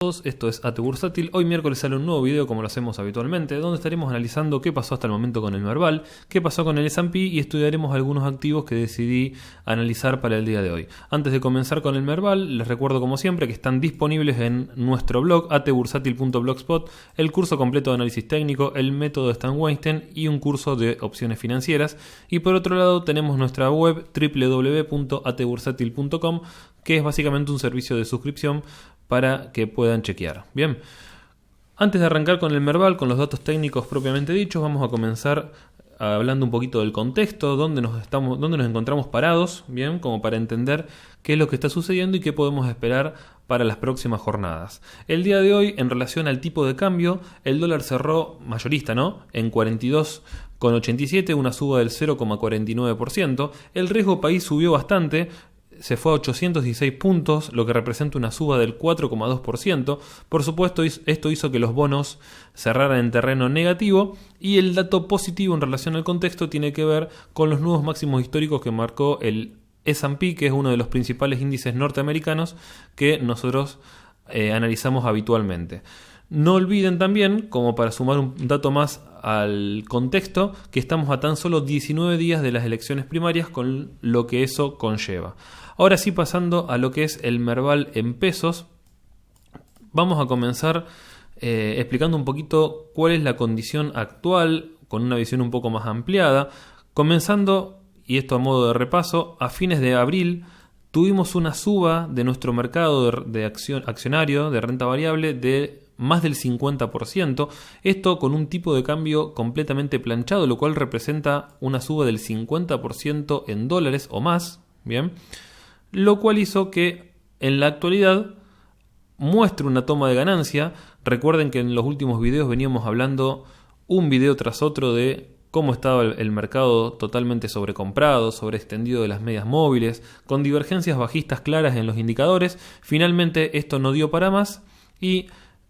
Esto es AT Bursátil. Hoy miércoles sale un nuevo video como lo hacemos habitualmente, donde estaremos analizando qué pasó hasta el momento con el Merval, qué pasó con el S&P y estudiaremos algunos activos que decidí analizar para el día de hoy. Antes de comenzar con el Merval, les recuerdo como siempre que están disponibles en nuestro blog atbursatil.blogspot el curso completo de análisis técnico, el método de Stan Weinstein y un curso de opciones financieras. Y por otro lado tenemos nuestra web www.atbursatil.com, que es básicamente un servicio de suscripción para que puedan chequear. Bien, antes de arrancar con el Merval, con los datos técnicos propiamente dichos, vamos a comenzar hablando un poquito del contexto, dónde nos encontramos parados, bien, como para entender qué es lo que está sucediendo y qué podemos esperar para las próximas jornadas. El día de hoy, en relación al tipo de cambio, el dólar cerró mayorista, ¿no?, en 42,87, una suba del 0,49%. El riesgo país subió bastante, se fue a 816 puntos, lo que representa una suba del 4,2%. Por supuesto, esto hizo que los bonos cerraran en terreno negativo, y el dato positivo en relación al contexto tiene que ver con los nuevos máximos históricos que marcó el S&P, que es uno de los principales índices norteamericanos que nosotros analizamos habitualmente. No olviden también, como para sumar un dato más al contexto, que estamos a tan solo 19 días de las elecciones primarias, con lo que eso conlleva. Ahora sí, pasando a lo que es el Merval en pesos, vamos a comenzar explicando un poquito cuál es la condición actual, con una visión un poco más ampliada. Comenzando, y esto a modo de repaso, a fines de abril tuvimos una suba de nuestro mercado de accionario de renta variable de más del 50%, esto con un tipo de cambio completamente planchado, lo cual representa una suba del 50% en dólares o más, bien, lo cual hizo que en la actualidad muestre una toma de ganancia. Recuerden que en los últimos videos veníamos hablando un video tras otro de cómo estaba el mercado totalmente sobrecomprado, sobreextendido de las medias móviles, con divergencias bajistas claras en los indicadores. Finalmente esto no dio para más y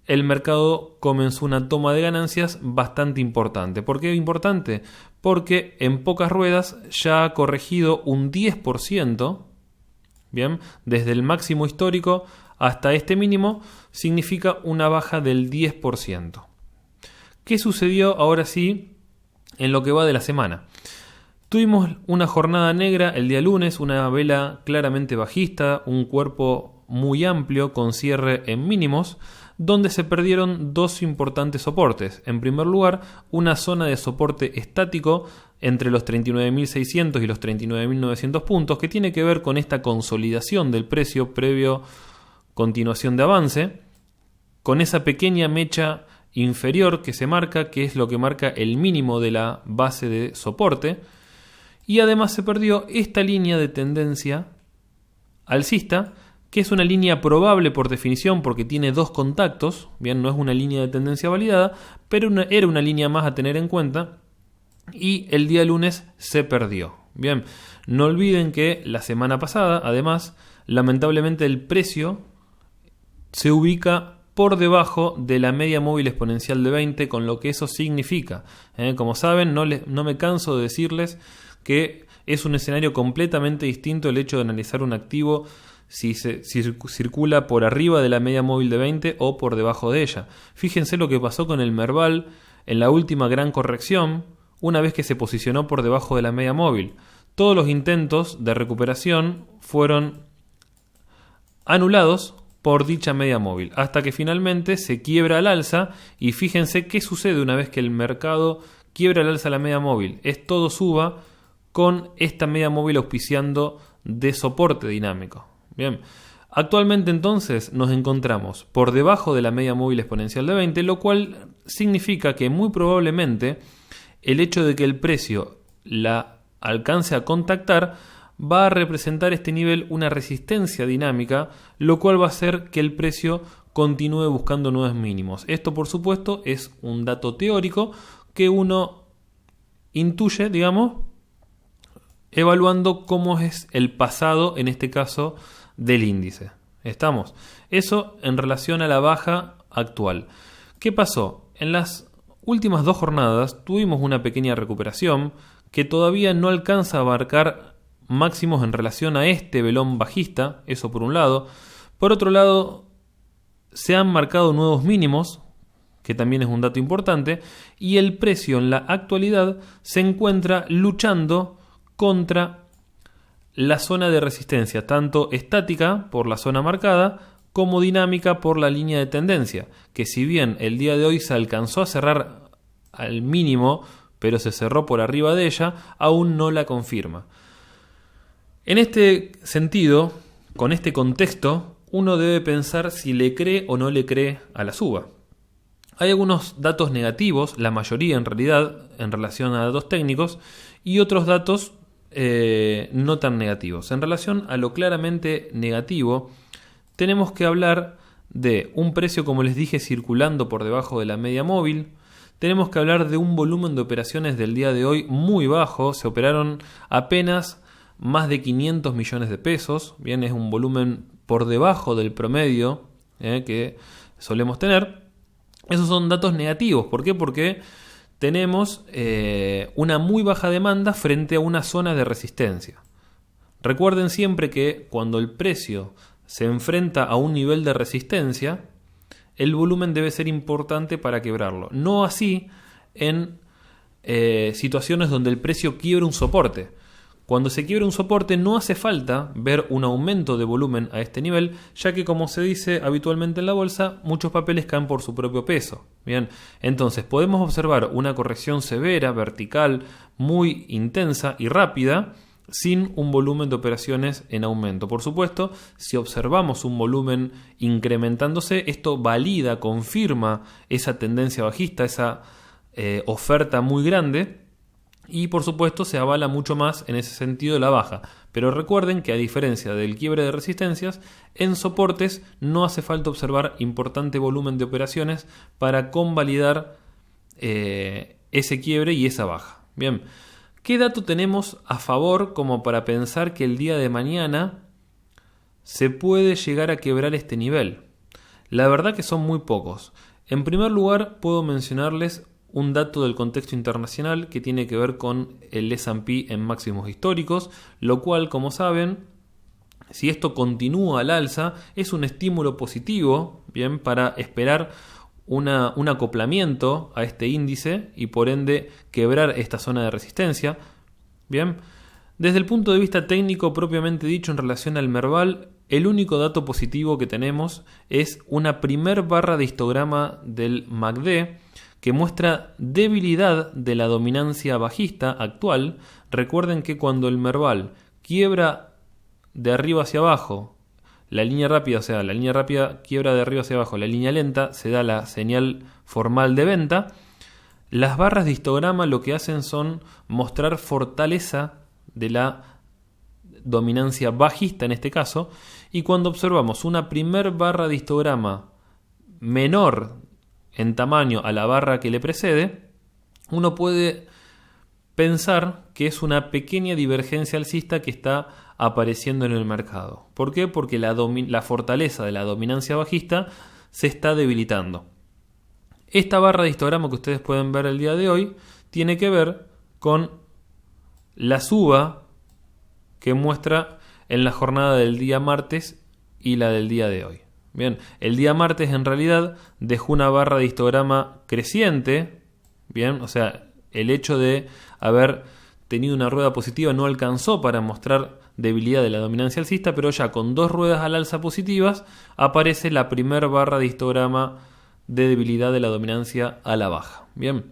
el mercado comenzó una toma de ganancias bastante importante. ¿Por qué importante? Porque en pocas ruedas ya ha corregido un 10%, bien, desde el máximo histórico hasta este mínimo, significa una baja del 10%. ¿Qué sucedió ahora sí en lo que va de la semana? Tuvimos una jornada negra el día lunes, una vela claramente bajista, un cuerpo muy amplio con cierre en mínimos, donde se perdieron dos importantes soportes. En primer lugar, una zona de soporte estático entre los 39.600 y los 39.900 puntos, que tiene que ver con esta consolidación del precio previo continuación de avance, con esa pequeña mecha inferior que se marca, que es lo que marca el mínimo de la base de soporte, y además se perdió esta línea de tendencia alcista, que es una línea probable por definición porque tiene dos contactos, bien, no es una línea de tendencia validada, pero era una línea más a tener en cuenta, y el día lunes se perdió. Bien, no olviden que la semana pasada, además, lamentablemente el precio se ubica por debajo de la media móvil exponencial de 20, con lo que eso significa. Como saben, no me canso de decirles que es un escenario completamente distinto el hecho de analizar un activo si circula por arriba de la media móvil de 20 o por debajo de ella. Fíjense lo que pasó con el Merval en la última gran corrección, una vez que se posicionó por debajo de la media móvil. Todos los intentos de recuperación fueron anulados por dicha media móvil, hasta que finalmente se quiebra al alza. Y fíjense qué sucede una vez que el mercado quiebra al alza la media móvil. Es todo suba con esta media móvil auspiciando de soporte dinámico. Bien, actualmente entonces nos encontramos por debajo de la media móvil exponencial de 20, lo cual significa que muy probablemente el hecho de que el precio la alcance a contactar va a representar este nivel una resistencia dinámica, lo cual va a hacer que el precio continúe buscando nuevos mínimos. Esto, por supuesto, es un dato teórico que uno intuye, digamos, evaluando cómo es el pasado, en este caso, del índice. ¿Estamos? Eso en relación a la baja actual. ¿Qué pasó? En las últimas dos jornadas tuvimos una pequeña recuperación que todavía no alcanza a abarcar máximos en relación a este velón bajista, eso por un lado. Por otro lado, se han marcado nuevos mínimos, que también es un dato importante, y el precio en la actualidad se encuentra luchando contra la zona de resistencia, tanto estática por la zona marcada, como dinámica por la línea de tendencia, que si bien el día de hoy se alcanzó a cerrar al mínimo, pero se cerró por arriba de ella, aún no la confirma. En este sentido, con este contexto, uno debe pensar si le cree o no le cree a la suba. Hay algunos datos negativos, la mayoría en realidad, en relación a datos técnicos, y otros datos no tan negativos. En relación a lo claramente negativo, tenemos que hablar de un precio, como les dije, circulando por debajo de la media móvil. Tenemos que hablar de un volumen de operaciones del día de hoy muy bajo. Se operaron apenas más de 500 millones de pesos. Bien, es un volumen por debajo del promedio que solemos tener. Esos son datos negativos. ¿Por qué? Porque tenemos una muy baja demanda frente a una zona de resistencia. Recuerden siempre que cuando el precio se enfrenta a un nivel de resistencia, el volumen debe ser importante para quebrarlo. No así en situaciones donde el precio quiebra un soporte. Cuando se quiebra un soporte no hace falta ver un aumento de volumen a este nivel, ya que, como se dice habitualmente en la bolsa, muchos papeles caen por su propio peso. Bien, entonces podemos observar una corrección severa, vertical, muy intensa y rápida, sin un volumen de operaciones en aumento. Por supuesto, si observamos un volumen incrementándose, esto valida, confirma esa tendencia bajista, esa oferta muy grande, y por supuesto se avala mucho más en ese sentido la baja. Pero recuerden que, a diferencia del quiebre de resistencias, en soportes no hace falta observar importante volumen de operaciones para convalidar ese quiebre y esa baja. Bien, ¿qué dato tenemos a favor como para pensar que el día de mañana se puede llegar a quebrar este nivel? La verdad que son muy pocos. En primer lugar, puedo mencionarles un dato del contexto internacional que tiene que ver con el S&P en máximos históricos, lo cual, como saben, si esto continúa al alza, es un estímulo positivo, bien, para esperar un acoplamiento a este índice y por ende quebrar esta zona de resistencia. Bien, desde el punto de vista técnico propiamente dicho en relación al Merval, el único dato positivo que tenemos es una primer barra de histograma del MACD que muestra debilidad de la dominancia bajista actual. Recuerden que cuando el Merval quiebra de arriba hacia abajo, la línea rápida, o sea, la línea rápida quiebra de arriba hacia abajo, la línea lenta se da la señal formal de venta. Las barras de histograma lo que hacen son mostrar fortaleza de la dominancia bajista en este caso, y cuando observamos una primer barra de histograma menor en tamaño a la barra que le precede, uno puede pensar que es una pequeña divergencia alcista que está apareciendo en el mercado. ¿Por qué? Porque la fortaleza de la dominancia bajista se está debilitando. Esta barra de histograma que ustedes pueden ver el día de hoy tiene que ver con la suba que muestra en la jornada del día martes y la del día de hoy. Bien, el día martes en realidad dejó una barra de histograma creciente. Bien, o sea, el hecho de haber tenido una rueda positiva no alcanzó para mostrar debilidad de la dominancia alcista, pero ya con dos ruedas al alza positivas aparece la primera barra de histograma de debilidad de la dominancia a la baja. Bien,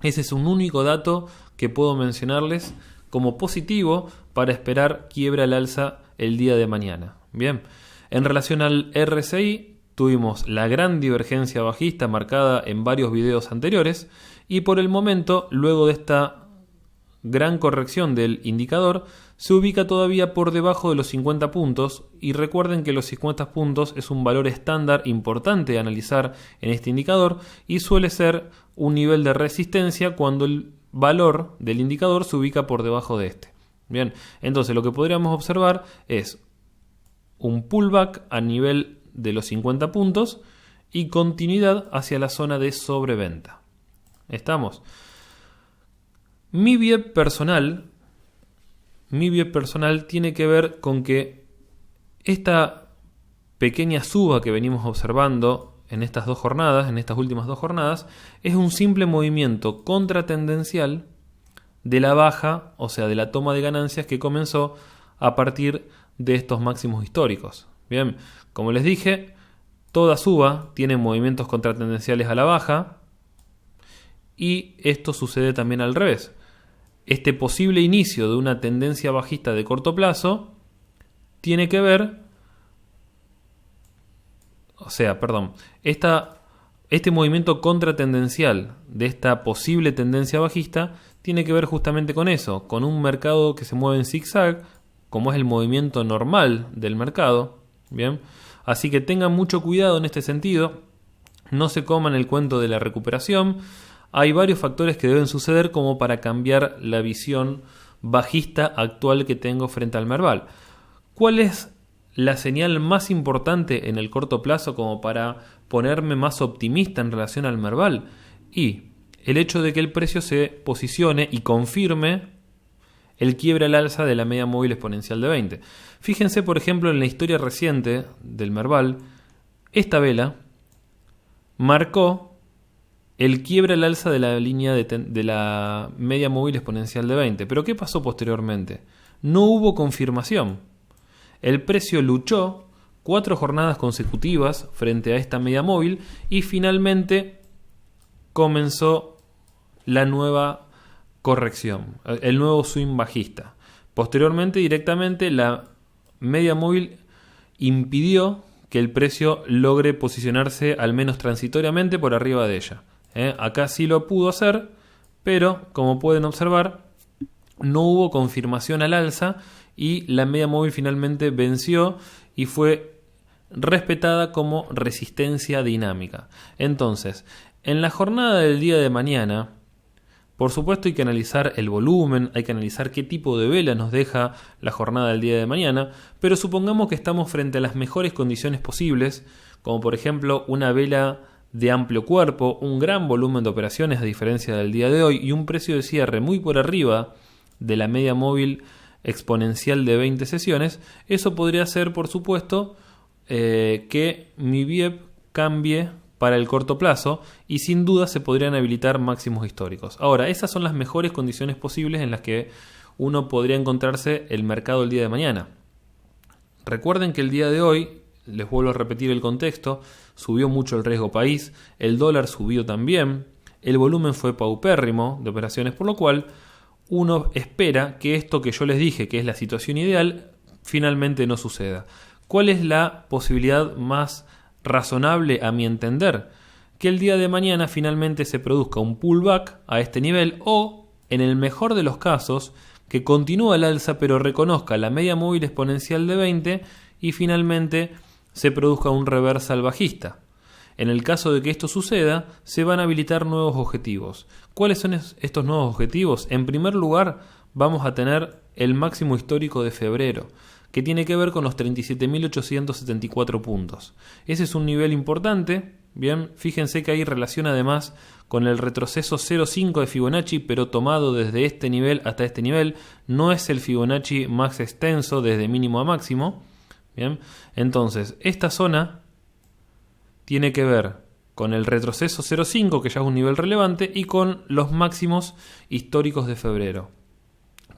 ese es un único dato que puedo mencionarles como positivo para esperar quiebra al alza el día de mañana. Bien, en relación al RSI tuvimos la gran divergencia bajista marcada en varios videos anteriores y por el momento, luego de esta gran corrección del indicador, se ubica todavía por debajo de los 50 puntos y recuerden que los 50 puntos es un valor estándar importante de analizar en este indicador y suele ser un nivel de resistencia cuando el valor del indicador se ubica por debajo de este. Bien, entonces lo que podríamos observar es un pullback a nivel de los 50 puntos y continuidad hacia la zona de sobreventa. ¿Estamos? Mi view personal tiene que ver con que esta pequeña suba que venimos observando en estas dos jornadas, en estas últimas dos jornadas, es un simple movimiento contratendencial de la baja, o sea, de la toma de ganancias que comenzó a partir de estos máximos históricos. Bien, como les dije, toda suba tiene movimientos contratendenciales a la baja y esto sucede también al revés. Este posible inicio de una tendencia bajista de corto plazo tiene que ver, este movimiento contratendencial de esta posible tendencia bajista tiene que ver justamente con eso, con un mercado que se mueve en zigzag, como es el movimiento normal del mercado. Bien, así que tengan mucho cuidado en este sentido, no se coman el cuento de la recuperación. Hay varios factores que deben suceder como para cambiar la visión bajista actual que tengo frente al Merval. ¿Cuál es la señal más importante en el corto plazo como para ponerme más optimista en relación al Merval? Y el hecho de que el precio se posicione y confirme el quiebre al alza de la media móvil exponencial de 20. Fíjense, por ejemplo, en la historia reciente del Merval, esta vela marcó el quiebre al alza de la línea de la media móvil exponencial de 20. Pero ¿qué pasó posteriormente? No hubo confirmación. El precio luchó 4 jornadas consecutivas frente a esta media móvil y finalmente comenzó la nueva corrección, el nuevo swing bajista. Posteriormente, directamente, la media móvil impidió que el precio logre posicionarse al menos transitoriamente por arriba de ella. Acá sí lo pudo hacer, pero como pueden observar, no hubo confirmación al alza y la media móvil finalmente venció y fue respetada como resistencia dinámica. Entonces, en la jornada del día de mañana, por supuesto hay que analizar el volumen, hay que analizar qué tipo de vela nos deja la jornada del día de mañana, pero supongamos que estamos frente a las mejores condiciones posibles, como por ejemplo una vela de amplio cuerpo, un gran volumen de operaciones a diferencia del día de hoy y un precio de cierre muy por arriba de la media móvil exponencial de 20 sesiones. Eso podría hacer, por supuesto, que mi VIEP cambie para el corto plazo y sin duda se podrían habilitar máximos históricos. Ahora, esas son las mejores condiciones posibles en las que uno podría encontrarse el mercado el día de mañana. Recuerden que el día de hoy, les vuelvo a repetir el contexto, subió mucho el riesgo país, el dólar subió también, el volumen fue paupérrimo de operaciones, por lo cual uno espera que esto que yo les dije, que es la situación ideal, finalmente no suceda. ¿Cuál es la posibilidad más razonable a mi entender? Que el día de mañana finalmente se produzca un pullback a este nivel o, en el mejor de los casos, que continúe al alza pero reconozca la media móvil exponencial de 20 y finalmente se produzca un reversal bajista. En el caso de que esto suceda, se van a habilitar nuevos objetivos. ¿Cuáles son estos nuevos objetivos? En primer lugar, vamos a tener el máximo histórico de febrero, que tiene que ver con los 37.874 puntos. Ese es un nivel importante. Bien, fíjense que hay relación además con el retroceso 0.5 de Fibonacci, pero tomado desde este nivel hasta este nivel. No es el Fibonacci más extenso desde mínimo a máximo. Bien, entonces esta zona tiene que ver con el retroceso 0.5, que ya es un nivel relevante, y con los máximos históricos de febrero.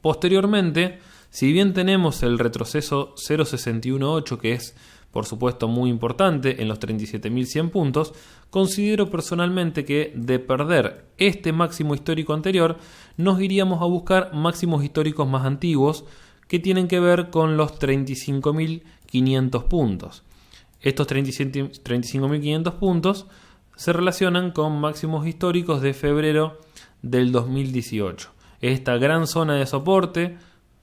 Posteriormente, si bien tenemos el retroceso 0.618, que es por supuesto muy importante en los 37.100 puntos, considero personalmente que de perder este máximo histórico anterior, nos iríamos a buscar máximos históricos más antiguos que tienen que ver con los 35.500 puntos. Estos 35.500 puntos se relacionan con máximos históricos de febrero del 2018. Esta gran zona de soporte,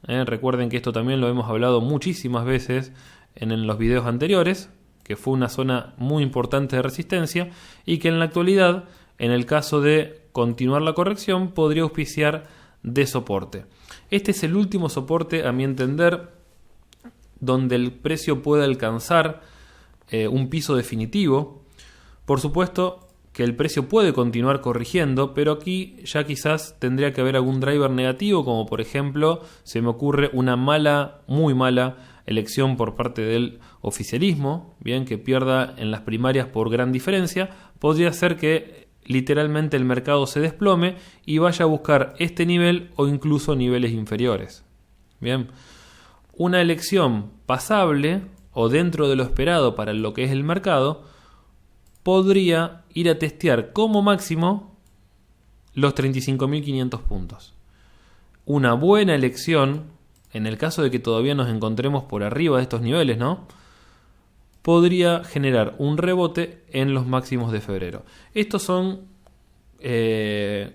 recuerden que esto también lo hemos hablado muchísimas veces en los videos anteriores, que fue una zona muy importante de resistencia y que en la actualidad, en el caso de continuar la corrección, podría auspiciar de soporte. Este es el último soporte, a mi entender, donde el precio puede alcanzar un piso definitivo. Por supuesto que el precio puede continuar corrigiendo, pero aquí ya quizás tendría que haber algún driver negativo, como por ejemplo se me ocurre una muy mala elección por parte del oficialismo, bien, que pierda en las primarias por gran diferencia, podría ser que literalmente el mercado se desplome y vaya a buscar este nivel o incluso niveles inferiores. Bien, una elección pasable o dentro de lo esperado para lo que es el mercado podría ir a testear como máximo los 35.500 puntos. Una buena elección, en el caso de que todavía nos encontremos por arriba de estos niveles, ¿no?, podría generar un rebote en los máximos de febrero. Estos son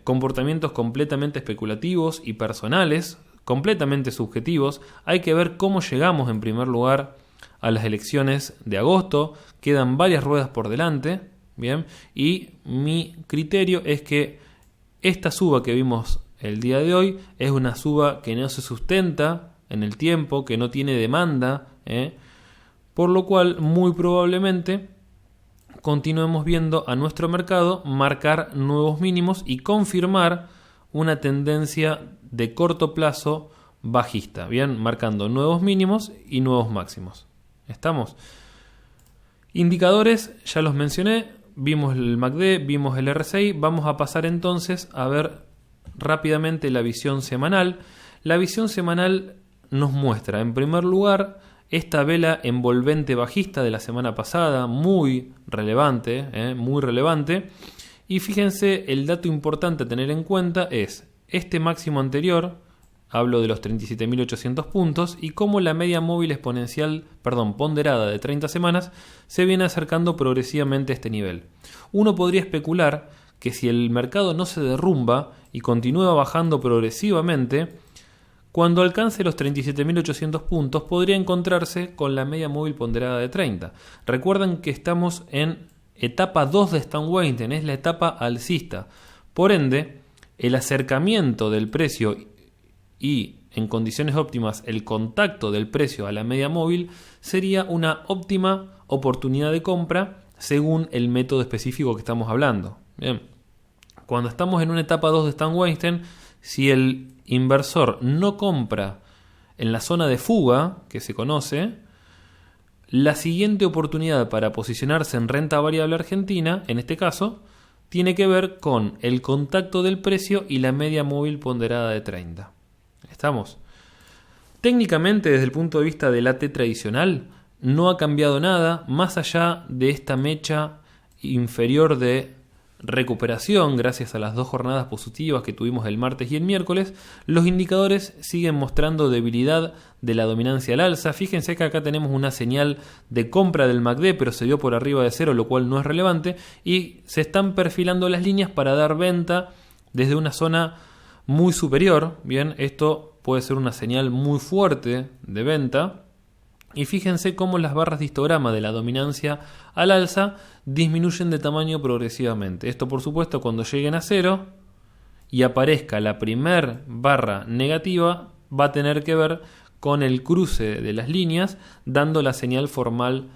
comportamientos completamente especulativos y personales, completamente subjetivos. Hay que ver cómo llegamos en primer lugar a las elecciones de agosto. Quedan varias ruedas por delante, bien, y mi criterio es que esta suba que vimos el día de hoy es una suba que no se sustenta en el tiempo, que no tiene demanda, por lo cual muy probablemente continuemos viendo a nuestro mercado marcar nuevos mínimos y confirmar una tendencia de corto plazo bajista, bien, marcando nuevos mínimos y nuevos máximos. ¿Estamos? Indicadores, ya los mencioné, vimos el MACD, vimos el RSI, vamos a pasar entonces a ver rápidamente la visión semanal. La visión semanal nos muestra, en primer lugar, esta vela envolvente bajista de la semana pasada, muy relevante, muy relevante. Y fíjense, el dato importante a tener en cuenta es este máximo anterior, hablo de los 37.800 puntos, y cómo la media móvil exponencial, ponderada de 30 semanas, se viene acercando progresivamente a este nivel. Uno podría especular que si el mercado no se derrumba y continúa bajando progresivamente, cuando alcance los 37.800 puntos podría encontrarse con la media móvil ponderada de 30. Recuerden que estamos en etapa 2 de Stan Weinstein, es la etapa alcista. Por ende, el acercamiento del precio y en condiciones óptimas el contacto del precio a la media móvil sería una óptima oportunidad de compra según el método específico que estamos hablando. Bien. Cuando estamos en una etapa 2 de Stan Weinstein, si el inversor no compra en la zona de fuga que se conoce, la siguiente oportunidad para posicionarse en renta variable argentina, en este caso, tiene que ver con el contacto del precio y la media móvil ponderada de 30. ¿Estamos? Técnicamente, desde el punto de vista del AT tradicional, no ha cambiado nada más allá de esta mecha inferior de recuperación. Gracias a las dos jornadas positivas que tuvimos el martes y el miércoles, los indicadores siguen mostrando debilidad de la dominancia al alza. Fíjense que acá tenemos una señal de compra del MACD, pero se dio por arriba de cero, lo cual no es relevante, y se están perfilando las líneas para dar venta desde una zona muy superior. Bien, esto puede ser una señal muy fuerte de venta. Y fíjense cómo las barras de histograma de la dominancia al alza disminuyen de tamaño progresivamente. Esto, por supuesto, cuando lleguen a cero y aparezca la primer barra negativa, va a tener que ver con el cruce de las líneas, dando la señal formal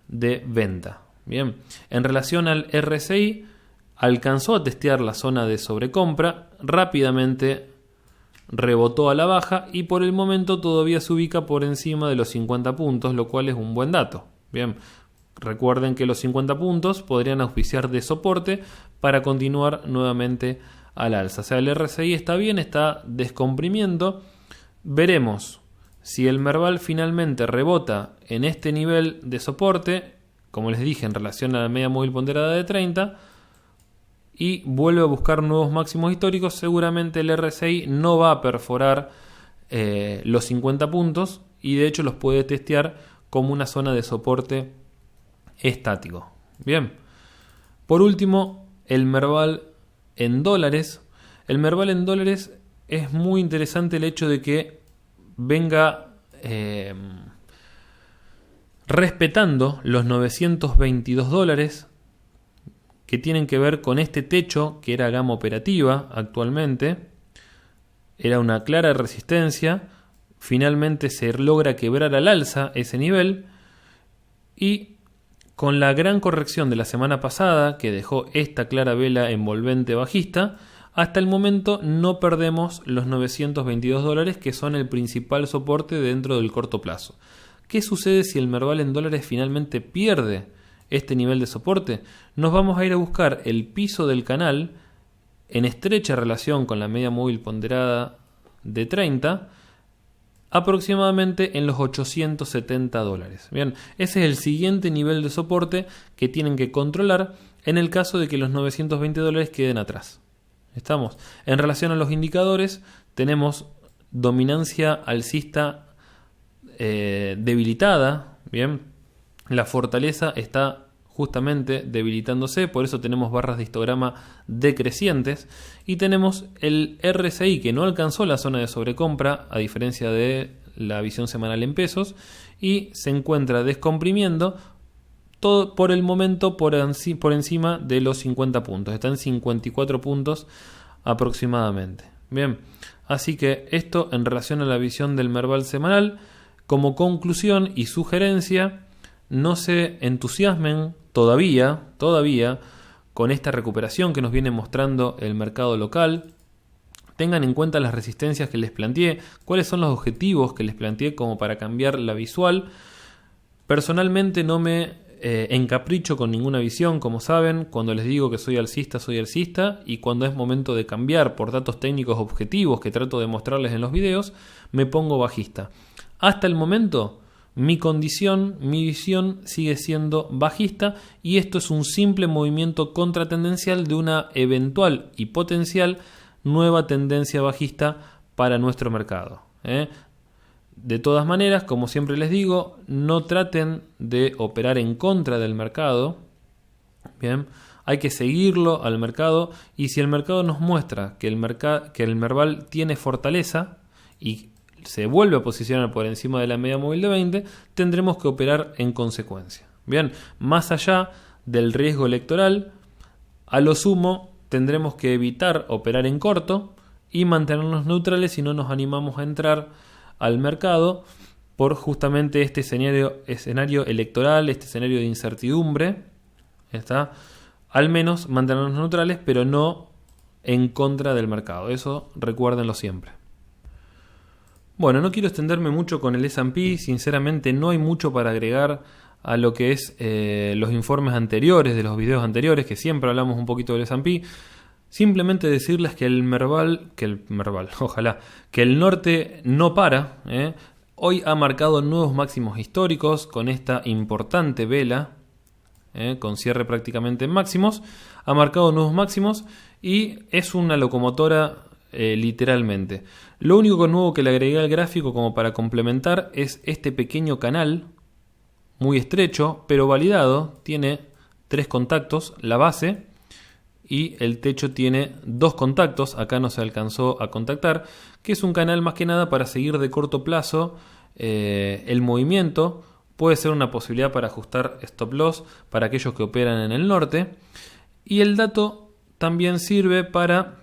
de venta. Bien, en relación al RSI, alcanzó a testear la zona de sobrecompra, rápidamente rebotó a la baja y por el momento todavía se ubica por encima de los 50 puntos, lo cual es un buen dato. Bien, recuerden que los 50 puntos podrían auspiciar de soporte para continuar nuevamente al alza. O sea, el RSI está bien, está descomprimiendo. Veremos si el Merval finalmente rebota en este nivel de soporte, como les dije, en relación a la media móvil ponderada de 30, y vuelve a buscar nuevos máximos históricos. Seguramente el RSI no va a perforar los 50 puntos y de hecho los puede testear como una zona de soporte estático. Bien, por último, el Merval en dólares. El Merval en dólares es muy interesante el hecho de que venga respetando los 922 dólares que tienen que ver con este techo que era gama operativa actualmente. Era una clara resistencia, finalmente se logra quebrar al alza ese nivel y con la gran corrección de la semana pasada que dejó esta clara vela envolvente bajista, hasta el momento no perdemos los 922 dólares que son el principal soporte dentro del corto plazo. ¿Qué sucede si el Merval en dólares finalmente pierde este nivel de soporte? Nos vamos a ir a buscar el piso del canal en estrecha relación con la media móvil ponderada de 30, aproximadamente en los 870 dólares. Bien, ese es el siguiente nivel de soporte que tienen que controlar en el caso de que los 920 dólares queden atrás. ¿Estamos? En relación a los indicadores, tenemos dominancia alcista debilitada. Bien, la fortaleza está justamente debilitándose, por eso tenemos barras de histograma decrecientes, y tenemos el RSI que no alcanzó la zona de sobrecompra a diferencia de la visión semanal en pesos y se encuentra descomprimiendo todo por el momento por encima de los 50 puntos, está en 54 puntos aproximadamente. Bien, así que esto en relación a la visión del Merval semanal. Como conclusión y sugerencia, no se entusiasmen todavía con esta recuperación que nos viene mostrando el mercado local. Tengan en cuenta las resistencias que les planteé, cuáles son los objetivos que les planteé como para cambiar la visual. Personalmente no me encapricho con ninguna visión, como saben. Cuando les digo que soy alcista, y cuando es momento de cambiar por datos técnicos objetivos que trato de mostrarles en los videos, me pongo bajista. Hasta el momento, mi visión sigue siendo bajista, y esto es un simple movimiento contratendencial de una eventual y potencial nueva tendencia bajista para nuestro mercado. De todas maneras, como siempre les digo, no traten de operar en contra del mercado. Bien, hay que seguirlo al mercado, y si el mercado nos muestra que el Merval tiene fortaleza y se vuelve a posicionar por encima de la media móvil de 20, tendremos que operar en consecuencia. Bien, más allá del riesgo electoral, a lo sumo tendremos que evitar operar en corto y mantenernos neutrales si no nos animamos a entrar al mercado por justamente este escenario electoral, este escenario de incertidumbre. ¿Está? Al menos mantenernos neutrales, pero no en contra del mercado. Eso recuérdenlo siempre. Bueno, no quiero extenderme mucho con el S&P, sinceramente no hay mucho para agregar a lo que es los informes anteriores, de los videos anteriores, que siempre hablamos un poquito del S&P. Simplemente decirles que el norte no para. Hoy ha marcado nuevos máximos históricos con esta importante vela, con cierre prácticamente en máximos. Ha marcado nuevos máximos y es una locomotora literalmente. Lo único nuevo que le agregué al gráfico como para complementar es este pequeño canal muy estrecho pero validado. Tiene 3 contactos, la base, y el techo tiene 2 contactos. Acá no se alcanzó a contactar, que es un canal más que nada para seguir de corto plazo el movimiento. Puede ser una posibilidad para ajustar stop loss para aquellos que operan en el norte, y el dato también sirve para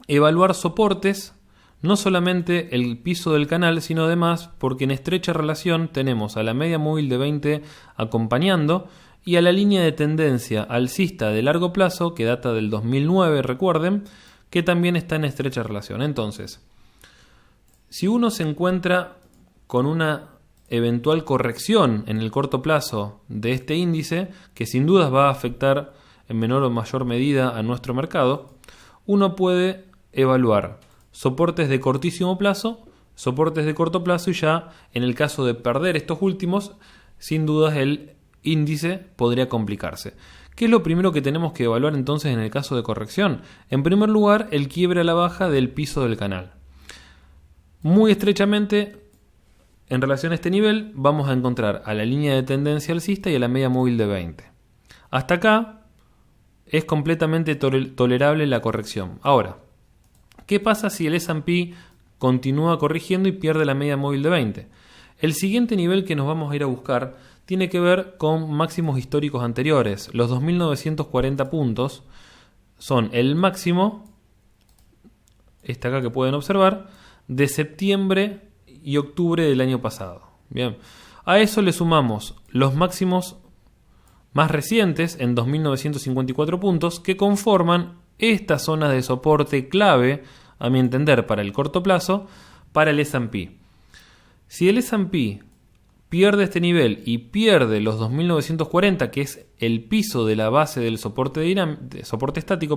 evaluar soportes, no solamente el piso del canal, sino además porque en estrecha relación tenemos a la media móvil de 20 acompañando y a la línea de tendencia alcista de largo plazo que data del 2009, recuerden, que también está en estrecha relación. Entonces, si uno se encuentra con una eventual corrección en el corto plazo de este índice, que sin dudas va a afectar en menor o mayor medida a nuestro mercado, uno puede evaluar soportes de cortísimo plazo, soportes de corto plazo, y ya en el caso de perder estos últimos, sin dudas el índice podría complicarse. ¿Qué es lo primero que tenemos que evaluar entonces en el caso de corrección? En primer lugar, el quiebre a la baja del piso del canal. Muy estrechamente, en relación a este nivel, vamos a encontrar a la línea de tendencia alcista y a la media móvil de 20. Hasta acá es completamente tolerable la corrección. Ahora, ¿qué pasa si el S&P continúa corrigiendo y pierde la media móvil de 20? El siguiente nivel que nos vamos a ir a buscar tiene que ver con máximos históricos anteriores. Los 2.940 puntos son el máximo, este acá que pueden observar, de septiembre y octubre del año pasado. Bien, a eso le sumamos los máximos más recientes en 2.954 puntos que conforman esta zona de soporte clave, a mi entender, para el corto plazo, para el S&P. Si el S&P pierde este nivel y pierde los 2940, que es el piso de la base del soporte estático,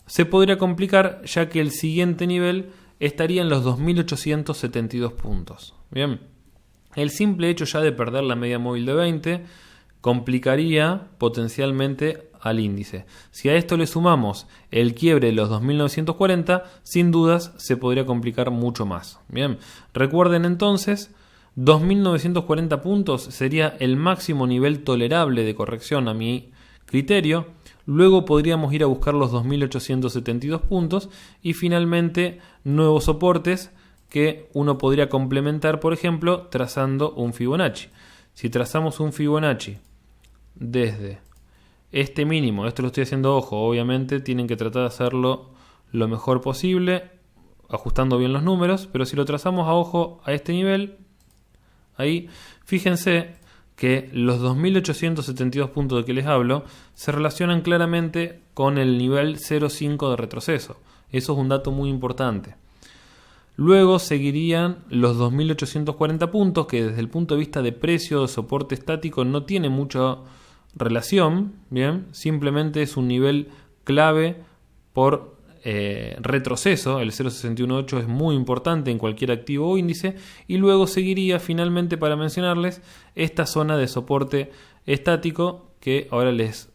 se podría complicar, ya que el siguiente nivel estaría en los 2872 puntos. Bien, el simple hecho ya de perder la media móvil de 20 complicaría potencialmente al índice. Si a esto le sumamos el quiebre de los 2940, sin dudas se podría complicar mucho más. Bien, recuerden entonces, 2940 puntos sería el máximo nivel tolerable de corrección a mi criterio. Luego podríamos ir a buscar los 2872 puntos y finalmente nuevos soportes que uno podría complementar, por ejemplo, trazando un Fibonacci. Si trazamos un Fibonacci desde este mínimo, esto lo estoy haciendo ojo, obviamente tienen que tratar de hacerlo lo mejor posible, ajustando bien los números, pero si lo trazamos a ojo a este nivel, ahí, fíjense que los 2872 puntos de que les hablo se relacionan claramente con el nivel 0,5 de retroceso. Eso es un dato muy importante. Luego seguirían los 2840 puntos, que desde el punto de vista de precio de soporte estático no tiene mucha relación, bien, simplemente es un nivel clave por retroceso. El 0,618 es muy importante en cualquier activo o índice, y luego seguiría finalmente, para mencionarles, esta zona de soporte estático, que ahora les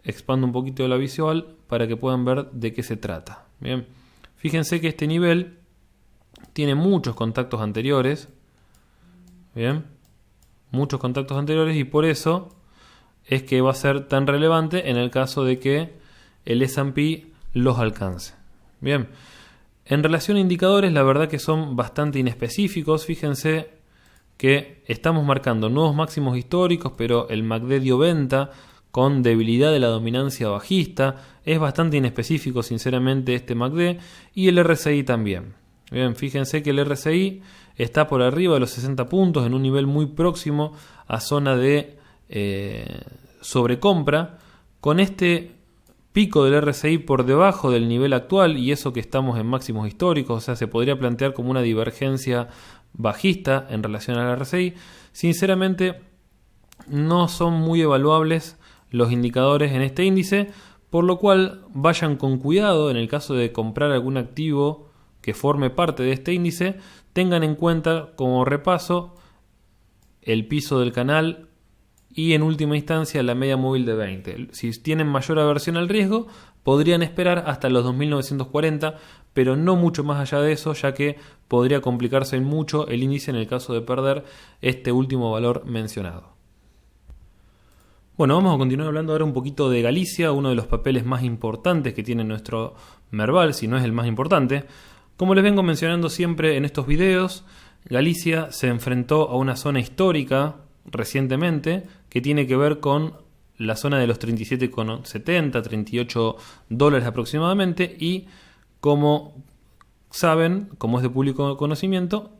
expando un poquito de la visual para que puedan ver de qué se trata. Bien, fíjense que este nivel tiene muchos contactos anteriores, bien, muchos contactos anteriores, y por eso es que va a ser tan relevante en el caso de que el S&P los alcance. Bien, en relación a indicadores, la verdad que son bastante inespecíficos. Fíjense que estamos marcando nuevos máximos históricos, pero el MACD dio venta con debilidad de la dominancia bajista. Es bastante inespecífico, sinceramente, este MACD, y el RSI también. Bien, fíjense que el RSI está por arriba de los 60 puntos, en un nivel muy próximo a zona de sobrecompra, con este pico del RSI por debajo del nivel actual, y eso que estamos en máximos históricos. O sea, se podría plantear como una divergencia bajista en relación al RSI. Sinceramente, no son muy evaluables los indicadores en este índice, por lo cual vayan con cuidado en el caso de comprar algún activo que forme parte de este índice. Tengan en cuenta como repaso el piso del canal y en última instancia la media móvil de 20. Si tienen mayor aversión al riesgo, podrían esperar hasta los 2940, pero no mucho más allá de eso, ya que podría complicarse mucho el índice en el caso de perder este último valor mencionado. Bueno, vamos a continuar hablando ahora un poquito de Galicia, uno de los papeles más importantes que tiene nuestro Merval, si no es el más importante. Como les vengo mencionando siempre en estos videos, Galicia se enfrentó a una zona histórica recientemente que tiene que ver con la zona de los 37,70, 38 dólares aproximadamente, y como saben, como es de público conocimiento,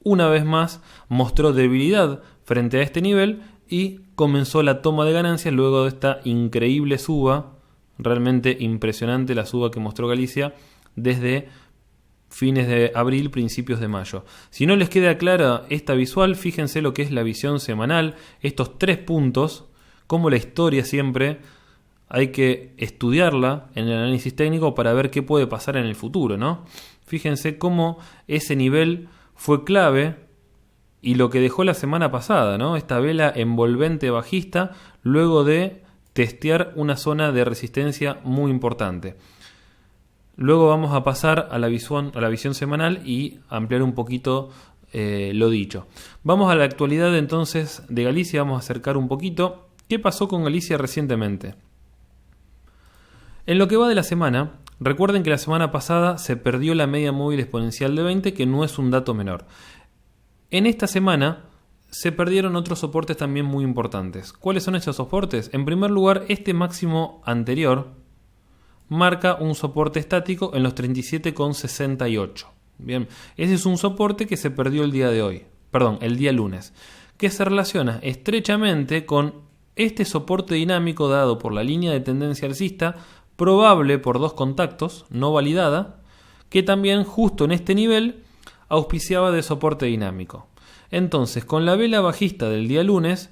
una vez más mostró debilidad frente a este nivel y comenzó la toma de ganancias luego de esta increíble suba, realmente impresionante la suba que mostró Galicia desde fines de abril, principios de mayo. Si no les queda clara esta visual, fíjense lo que es la visión semanal, estos 3 puntos, como la historia siempre hay que estudiarla en el análisis técnico para ver qué puede pasar en el futuro, ¿no? Fíjense cómo ese nivel fue clave y lo que dejó la semana pasada, ¿no? Esta vela envolvente bajista luego de testear una zona de resistencia muy importante. Luego vamos a pasar a la visión semanal y ampliar un poquito lo dicho. Vamos a la actualidad entonces de Galicia, vamos a acercar un poquito. ¿Qué pasó con Galicia recientemente? En lo que va de la semana, recuerden que la semana pasada se perdió la media móvil exponencial de 20, que no es un dato menor. En esta semana se perdieron otros soportes también muy importantes. ¿Cuáles son estos soportes? En primer lugar, este máximo anterior marca un soporte estático en los 37,68. Bien, ese es un soporte que se perdió el día lunes, que se relaciona estrechamente con este soporte dinámico dado por la línea de tendencia alcista, probable por 2 contactos, no validada, que también justo en este nivel auspiciaba de soporte dinámico. Entonces, con la vela bajista del día lunes,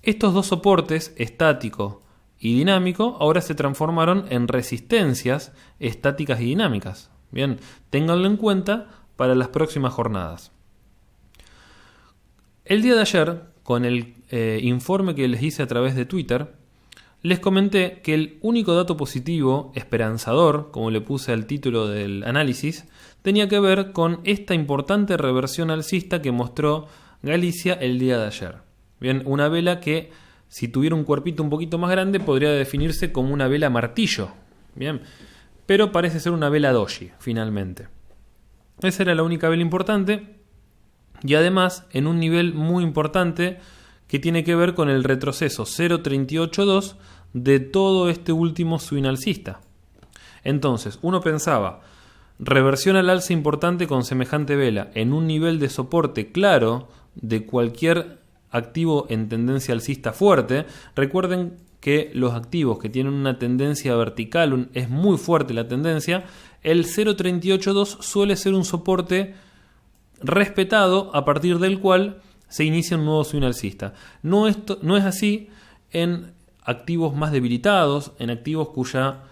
estos dos soportes, estático y dinámico, ahora se transformaron en resistencias estáticas y dinámicas. Bien, ténganlo en cuenta para las próximas jornadas. El día de ayer, con el informe que les hice a través de Twitter, les comenté que el único dato positivo, esperanzador, como le puse al título del análisis, tenía que ver con esta importante reversión alcista que mostró Galicia el día de ayer. Bien, una vela que, si tuviera un cuerpito un poquito más grande, podría definirse como una vela martillo. Bien, pero parece ser una vela doji, finalmente. Esa era la única vela importante, y además en un nivel muy importante que tiene que ver con el retroceso 0.382 de todo este último swing alcista. Entonces, uno pensaba, reversión al alza importante con semejante vela en un nivel de soporte claro de cualquier activo en tendencia alcista fuerte. Recuerden que los activos que tienen una tendencia vertical, es muy fuerte la tendencia, el 0.382 suele ser un soporte respetado a partir del cual se inicia un nuevo swing alcista. No es así en activos más debilitados, en activos cuya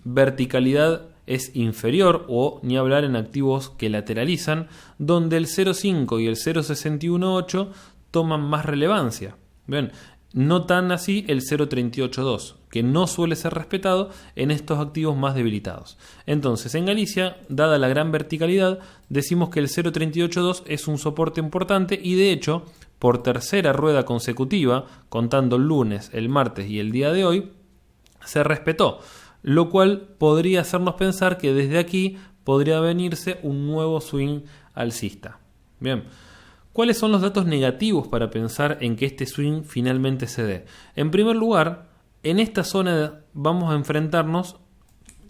verticalidad es inferior, o ni hablar en activos que lateralizan, donde el 0.5 y el 0.618 toman más relevancia. Bien, no tan así el 0.382, que no suele ser respetado en estos activos más debilitados. Entonces, en Galicia, dada la gran verticalidad, decimos que el 0.382 es un soporte importante, y de hecho, por tercera rueda consecutiva, contando el lunes, el martes y el día de hoy, se respetó, lo cual podría hacernos pensar que desde aquí podría venirse un nuevo swing alcista. Bien, ¿cuáles son los datos negativos para pensar en que este swing finalmente se dé? En primer lugar, en esta zona vamos a enfrentarnos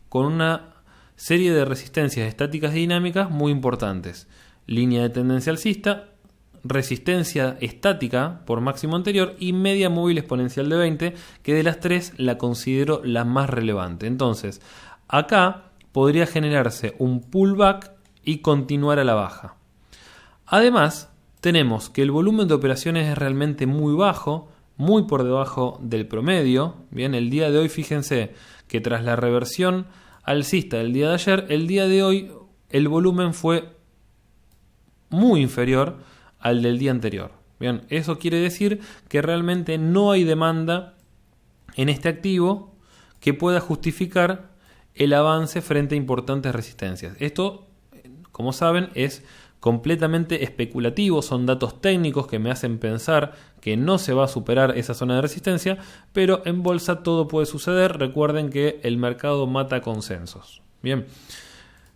con una serie de resistencias estáticas y dinámicas muy importantes. Línea de tendencia alcista, resistencia estática por máximo anterior y media móvil exponencial de 20, que de las tres la considero la más relevante. Entonces, acá podría generarse un pullback y continuar a la baja. Además, tenemos que el volumen de operaciones es realmente muy bajo, muy por debajo del promedio. Bien, el día de hoy, fíjense que tras la reversión alcista del día de ayer, el día de hoy el volumen fue muy inferior al del día anterior. Bien, eso quiere decir que realmente no hay demanda en este activo que pueda justificar el avance frente a importantes resistencias. Esto, como saben, es completamente especulativo, son datos técnicos que me hacen pensar que no se va a superar esa zona de resistencia, pero en bolsa todo puede suceder. Recuerden que el mercado mata consensos. Bien,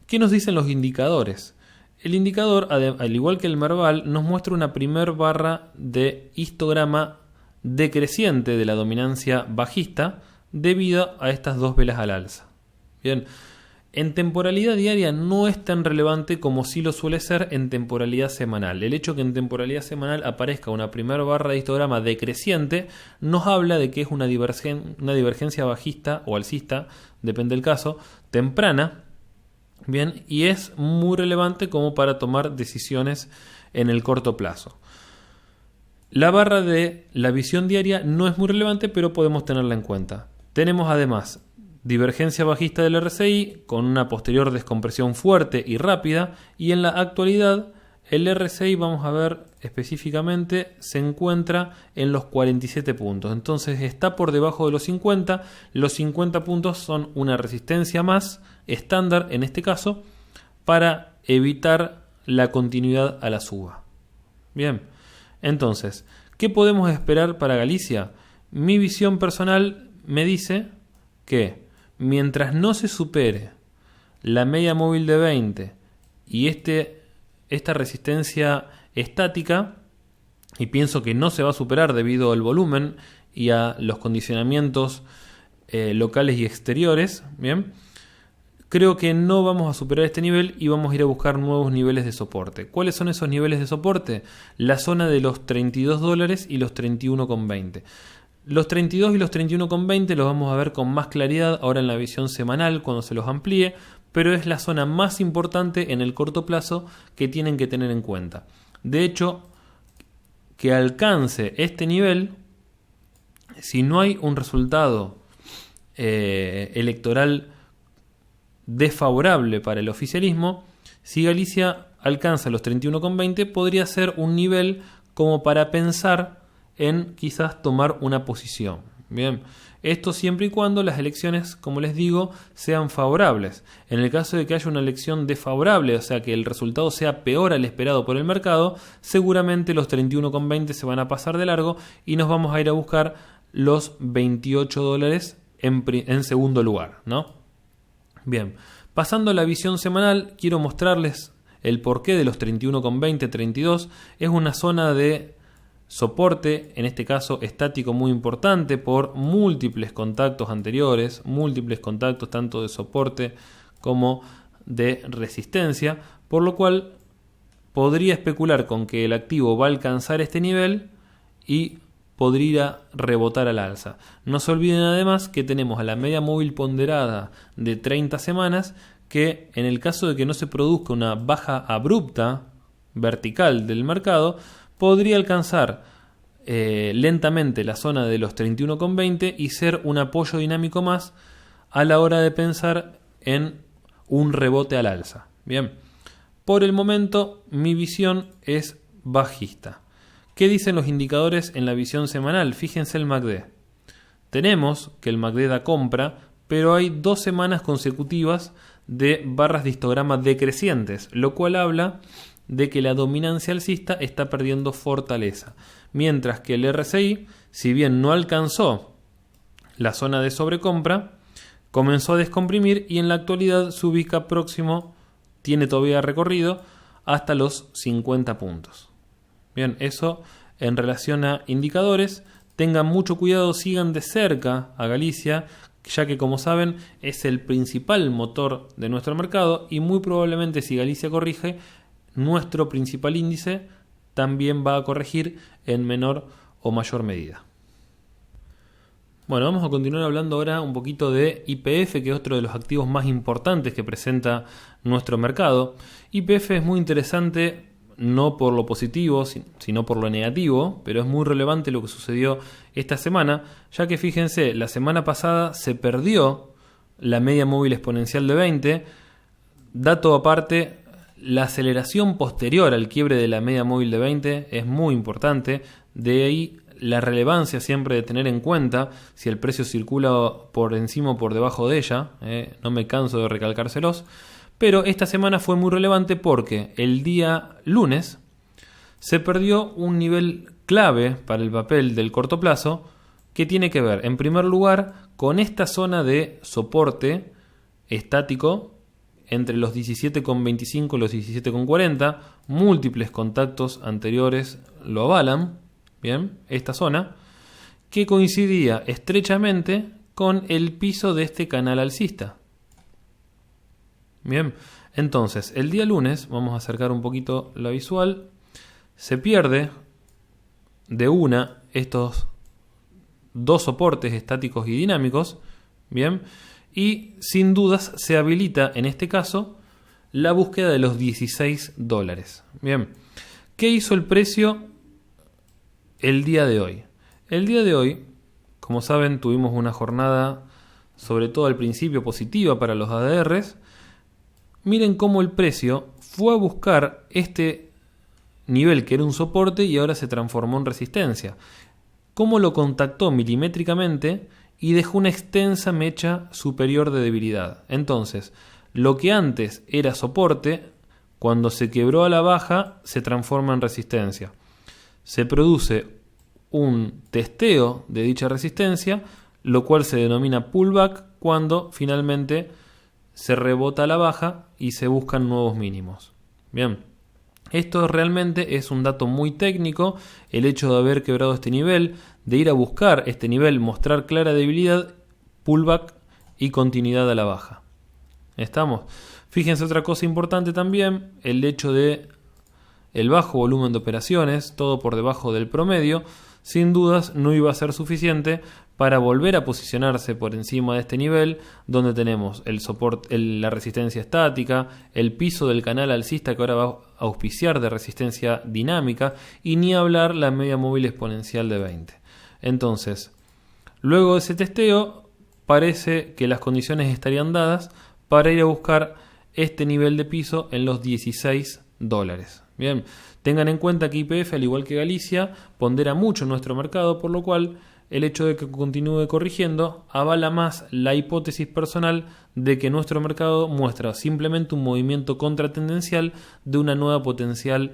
¿qué nos dicen los indicadores? El indicador, al igual que el Merval, nos muestra una primer barra de histograma decreciente de la dominancia bajista debido a estas dos velas al alza. Bien, en temporalidad diaria no es tan relevante como sí lo suele ser en temporalidad semanal. El hecho que en temporalidad semanal aparezca una primera barra de histograma decreciente nos habla de que es una divergencia bajista o alcista, depende del caso, temprana. Bien, y es muy relevante como para tomar decisiones en el corto plazo. La barra de la visión diaria no es muy relevante, pero podemos tenerla en cuenta. Tenemos además divergencia bajista del RSI con una posterior descompresión fuerte y rápida, y en la actualidad el RSI, vamos a ver específicamente, se encuentra en los 47 puntos. Entonces está por debajo de los 50. Los 50 puntos son una resistencia más estándar en este caso para evitar la continuidad a la suba. Bien, entonces, ¿qué podemos esperar para Galicia? Mi visión personal me dice que mientras no se supere la media móvil de 20 y esta resistencia estática, y pienso que no se va a superar debido al volumen y a los condicionamientos locales y exteriores, bien, creo que no vamos a superar este nivel y vamos a ir a buscar nuevos niveles de soporte. ¿Cuáles son esos niveles de soporte? La zona de los $32 y los 31,20. Los 32 y los 31,20 los vamos a ver con más claridad ahora en la visión semanal cuando se los amplíe, pero es la zona más importante en el corto plazo que tienen que tener en cuenta. De hecho, que alcance este nivel, si no hay un resultado electoral desfavorable para el oficialismo, si Galicia alcanza los 31,20, podría ser un nivel como para pensar en quizás tomar una posición. Bien, esto siempre y cuando las elecciones, como les digo, sean favorables. En el caso de que haya una elección desfavorable, o sea que el resultado sea peor al esperado por el mercado, seguramente los 31,20 se van a pasar de largo y nos vamos a ir a buscar los 28 dólares en segundo lugar, ¿no? Bien, pasando a la visión semanal, quiero mostrarles el porqué de los 31,20, 32. Es una zona de soporte, en este caso estático, muy importante por múltiples contactos anteriores, múltiples contactos tanto de soporte como de resistencia, por lo cual podría especular con que el activo va a alcanzar este nivel y podría rebotar al alza. No se olviden además que tenemos a la media móvil ponderada de 30 semanas que en el caso de que no se produzca una baja abrupta vertical del mercado, podría alcanzar lentamente la zona de los 31,20 y ser un apoyo dinámico más a la hora de pensar en un rebote al alza. Bien, por el momento mi visión es bajista. ¿Qué dicen los indicadores en la visión semanal? Fíjense el MACD. Tenemos que el MACD da compra, pero hay 2 semanas consecutivas de barras de histograma decrecientes, lo cual habla de que la dominancia alcista está perdiendo fortaleza. Mientras que el RSI, si bien no alcanzó la zona de sobrecompra, comenzó a descomprimir y en la actualidad se ubica próximo, tiene todavía recorrido, hasta los 50 puntos. Bien, eso en relación a indicadores. Tengan mucho cuidado, sigan de cerca a Galicia, ya que como saben es el principal motor de nuestro mercado y muy probablemente si Galicia corrige, nuestro principal índice también va a corregir en menor o mayor medida. Bueno, vamos a continuar hablando ahora un poquito de YPF, que es otro de los activos más importantes que presenta nuestro mercado. YPF es muy interesante, no por lo positivo, sino por lo negativo, pero es muy relevante lo que sucedió esta semana, ya que fíjense, la semana pasada se perdió la media móvil exponencial de 20, dato aparte, la aceleración posterior al quiebre de la media móvil de 20 es muy importante, de ahí la relevancia siempre de tener en cuenta si el precio circula por encima o por debajo de ella, no me canso de recalcárselos. Pero esta semana fue muy relevante porque el día lunes se perdió un nivel clave para el papel del corto plazo que tiene que ver, en primer lugar, con esta zona de soporte estático entre los 17,25 y los 17,40. Múltiples contactos anteriores lo avalan, bien, esta zona, que coincidía estrechamente con el piso de este canal alcista. Bien, entonces el día lunes, vamos a acercar un poquito la visual, se pierde de una estos dos soportes estáticos y dinámicos, bien, y sin dudas se habilita en este caso la búsqueda de los 16 dólares. Bien, ¿qué hizo el precio el día de hoy? El día de hoy, como saben, tuvimos una jornada sobre todo al principio positiva para los ADRs. Miren cómo el precio fue a buscar este nivel que era un soporte y ahora se transformó en resistencia. Cómo lo contactó milimétricamente y dejó una extensa mecha superior de debilidad. Entonces, lo que antes era soporte, cuando se quebró a la baja, se transforma en resistencia. Se produce un testeo de dicha resistencia, lo cual se denomina pullback, cuando finalmente se rebota a la baja y se buscan nuevos mínimos. Bien, esto realmente es un dato muy técnico, el hecho de haber quebrado este nivel, de ir a buscar este nivel, mostrar clara debilidad, pullback y continuidad a la baja. ¿Estamos? Fíjense otra cosa importante también, el hecho de el bajo volumen de operaciones, todo por debajo del promedio, sin dudas no iba a ser suficiente para volver a posicionarse por encima de este nivel, donde tenemos el soporte, la resistencia estática, el piso del canal alcista que ahora va a auspiciar de resistencia dinámica, y ni hablar la media móvil exponencial de 20. Entonces, luego de ese testeo, parece que las condiciones estarían dadas para ir a buscar este nivel de piso en los $16. Bien, tengan en cuenta que YPF, al igual que Galicia, pondera mucho en nuestro mercado, por lo cual el hecho de que continúe corrigiendo avala más la hipótesis personal de que nuestro mercado muestra simplemente un movimiento contratendencial de una nueva potencial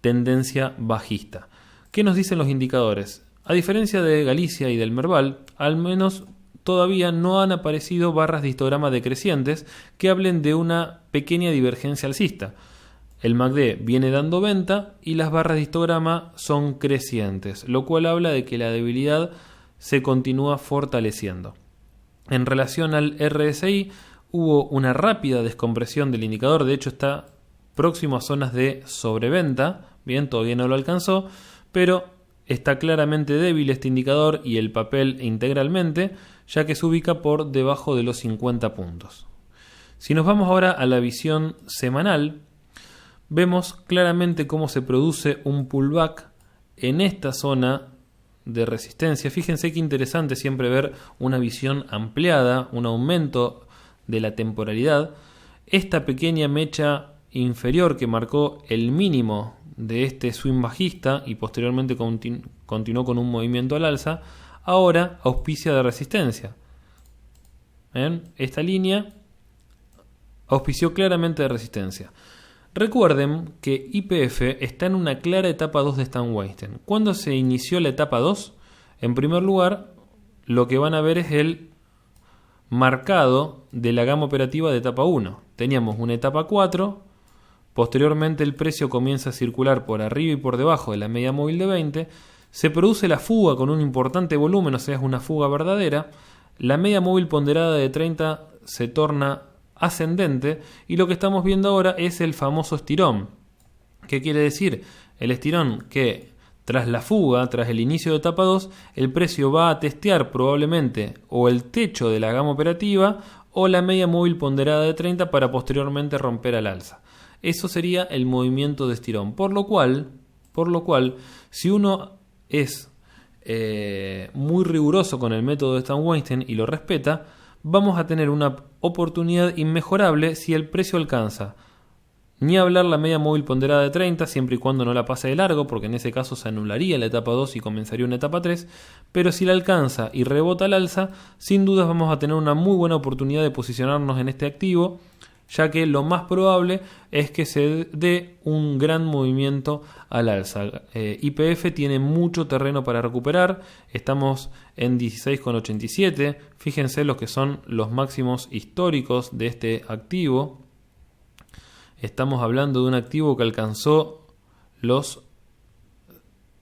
tendencia bajista. ¿Qué nos dicen los indicadores? A diferencia de Galicia y del Merval, al menos todavía no han aparecido barras de histograma decrecientes que hablen de una pequeña divergencia alcista. El MACD viene dando venta y las barras de histograma son crecientes, lo cual habla de que la debilidad se continúa fortaleciendo. En relación al RSI, hubo una rápida descompresión del indicador, de hecho está próximo a zonas de sobreventa, bien, todavía no lo alcanzó, pero está claramente débil este indicador y el papel integralmente, ya que se ubica por debajo de los 50 puntos. Si nos vamos ahora a la visión semanal, vemos claramente cómo se produce un pullback en esta zona de resistencia. Fíjense qué interesante siempre ver una visión ampliada, un aumento de la temporalidad. Esta pequeña mecha inferior que marcó el mínimo de este swing bajista y posteriormente continuó con un movimiento al alza, ahora auspicia de resistencia. ¿Ven? Esta línea auspició claramente de resistencia. Recuerden que YPF está en una clara etapa 2 de Stan Weinstein. ¿Cuándo se inició la etapa 2? En primer lugar, lo que van a ver es el marcado de la gama operativa de etapa 1. Teníamos una etapa 4, posteriormente el precio comienza a circular por arriba y por debajo de la media móvil de 20, se produce la fuga con un importante volumen, o sea, es una fuga verdadera, la media móvil ponderada de 30 se torna ascendente y lo que estamos viendo ahora es el famoso estirón. ¿Qué quiere decir? El estirón que tras la fuga, tras el inicio de etapa 2, el precio va a testear probablemente o el techo de la gama operativa o la media móvil ponderada de 30 para posteriormente romper al alza. Eso sería el movimiento de estirón. Por lo cual, si uno es muy riguroso con el método de Stan Weinstein y lo respeta, vamos a tener una oportunidad inmejorable si el precio alcanza. Ni hablar la media móvil ponderada de 30, siempre y cuando no la pase de largo, porque en ese caso se anularía la etapa 2 y comenzaría una etapa 3, pero si la alcanza y rebota al alza, sin dudas vamos a tener una muy buena oportunidad de posicionarnos en este activo, ya que lo más probable es que se dé un gran movimiento al alza. YPF tiene mucho terreno para recuperar, estamos en 16,87, fíjense lo que son los máximos históricos de este activo. Estamos hablando de un activo que alcanzó los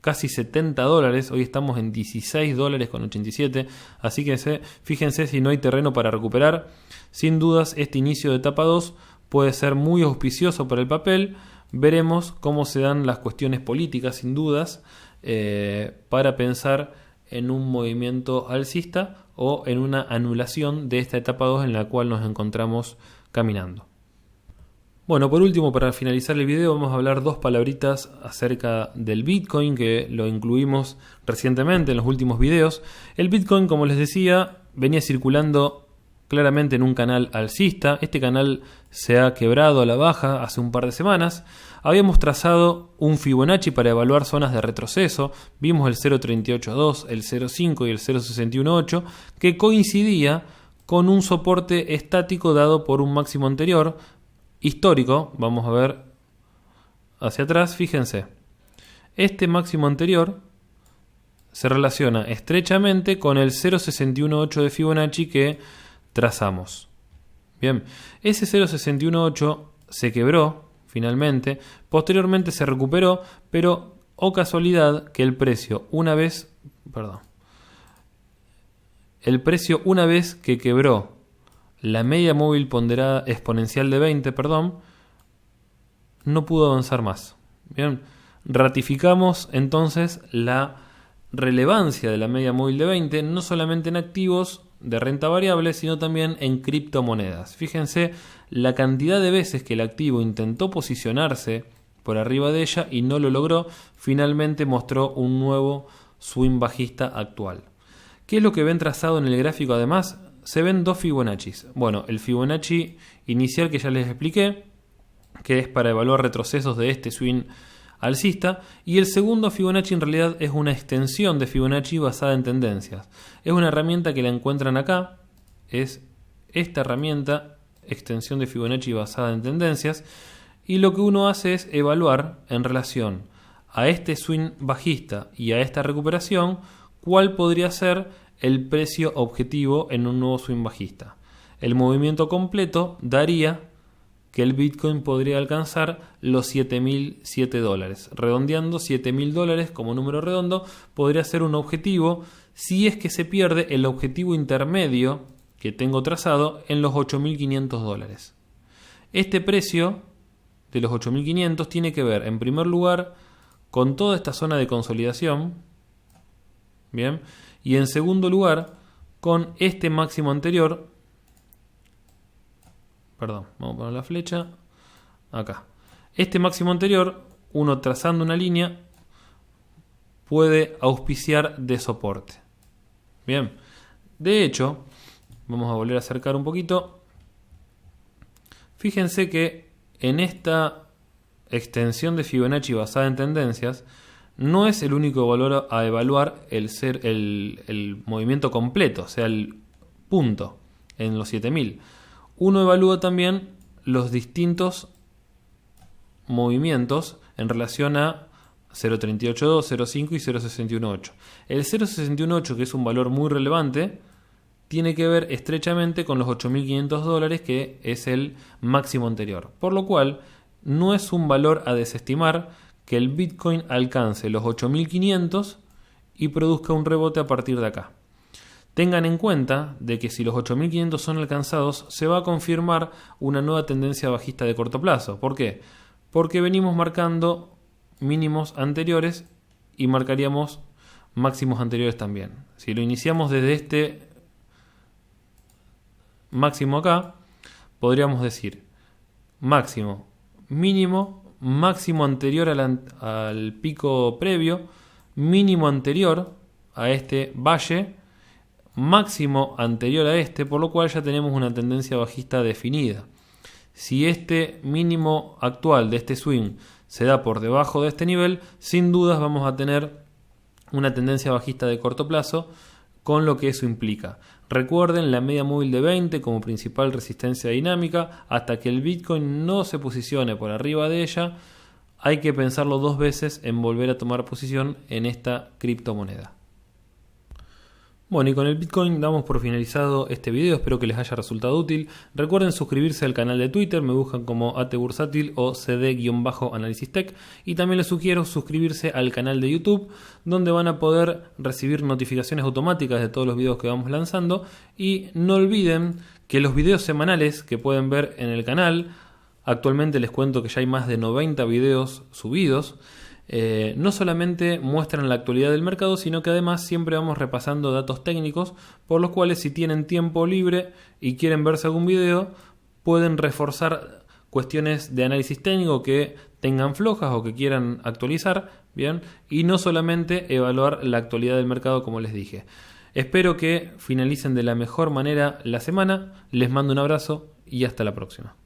casi $70, hoy estamos en $16,87, así que fíjense si no hay terreno para recuperar. Sin dudas este inicio de etapa 2 puede ser muy auspicioso para el papel. Veremos cómo se dan las cuestiones políticas, sin dudas, para pensar en un movimiento alcista o en una anulación de esta etapa 2 en la cual nos encontramos caminando. Bueno, por último, para finalizar el video, vamos a hablar dos palabritas acerca del Bitcoin, que lo incluimos recientemente en los últimos videos. El Bitcoin, como les decía, venía circulando claramente en un canal alcista. Este canal se ha quebrado a la baja hace un par de semanas. Habíamos trazado un Fibonacci para evaluar zonas de retroceso. Vimos el 0.382, el 0.5 y el 0.618, que coincidía con un soporte estático dado por un máximo anterior, histórico. Vamos a ver hacia atrás, fíjense. Este máximo anterior se relaciona estrechamente con el 0.618 de Fibonacci que trazamos. Bien, ese 0.618 se quebró finalmente, posteriormente se recuperó, pero oh casualidad que el precio una vez que quebró la media móvil ponderada exponencial de 20, no pudo avanzar más. Bien, ratificamos entonces la relevancia de la media móvil de 20, no solamente en activos de renta variable, sino también en criptomonedas. Fíjense la cantidad de veces que el activo intentó posicionarse por arriba de ella y no lo logró. Finalmente mostró un nuevo swing bajista actual. ¿Qué es lo que ven trazado en el gráfico? Además, se ven dos Fibonaccis. Bueno, el Fibonacci inicial que ya les expliqué, que es para evaluar retrocesos de este swing alcista, y el segundo Fibonacci en realidad es una extensión de Fibonacci basada en tendencias. Es una herramienta que la encuentran acá, es esta herramienta, extensión de Fibonacci basada en tendencias, y lo que uno hace es evaluar en relación a este swing bajista y a esta recuperación cuál podría ser el precio objetivo en un nuevo swing bajista. El movimiento completo daría que el Bitcoin podría alcanzar los $7.007. Redondeando, $7.000 como número redondo podría ser un objetivo si es que se pierde el objetivo intermedio que tengo trazado en los $8.500. Este precio de los 8.500 tiene que ver, en primer lugar, con toda esta zona de consolidación, bien, y en segundo lugar, con este máximo anterior. Perdón, vamos a poner la flecha acá. Este máximo anterior, uno trazando una línea, puede auspiciar de soporte. Bien, de hecho, vamos a volver a acercar un poquito. Fíjense que en esta extensión de Fibonacci basada en tendencias, no es el único valor a evaluar el movimiento completo, o sea, el punto en los 7000. Uno evalúa también los distintos movimientos en relación a 0.382, 0.5 y 0.618. El 0.618, que es un valor muy relevante, tiene que ver estrechamente con los $8.500, que es el máximo anterior. Por lo cual, no es un valor a desestimar que el Bitcoin alcance los 8.500 y produzca un rebote a partir de acá. Tengan en cuenta de que si los 8.500 son alcanzados, se va a confirmar una nueva tendencia bajista de corto plazo. ¿Por qué? Porque venimos marcando mínimos anteriores y marcaríamos máximos anteriores también. Si lo iniciamos desde este máximo acá, podríamos decir máximo, mínimo, máximo anterior al pico previo, mínimo anterior a este valle, máximo anterior a este, por lo cual ya tenemos una tendencia bajista definida. Si este mínimo actual de este swing se da por debajo de este nivel, sin dudas vamos a tener una tendencia bajista de corto plazo, con lo que eso implica. Recuerden la media móvil de 20 como principal resistencia dinámica. Hasta que el Bitcoin no se posicione por arriba de ella, hay que pensarlo dos veces en volver a tomar posición en esta criptomoneda. Bueno, y con el Bitcoin damos por finalizado este video, espero que les haya resultado útil. Recuerden suscribirse al canal de Twitter, me buscan como ATBursátil o CD-Análisis Tech, y también les sugiero suscribirse al canal de YouTube, donde van a poder recibir notificaciones automáticas de todos los videos que vamos lanzando, y no olviden que los videos semanales que pueden ver en el canal, actualmente les cuento que ya hay más de 90 videos subidos, no solamente muestran la actualidad del mercado, sino que además siempre vamos repasando datos técnicos, por los cuales si tienen tiempo libre y quieren verse algún video, pueden reforzar cuestiones de análisis técnico que tengan flojas o que quieran actualizar, bien, y no solamente evaluar la actualidad del mercado, como les dije. Espero que finalicen de la mejor manera la semana, les mando un abrazo y hasta la próxima.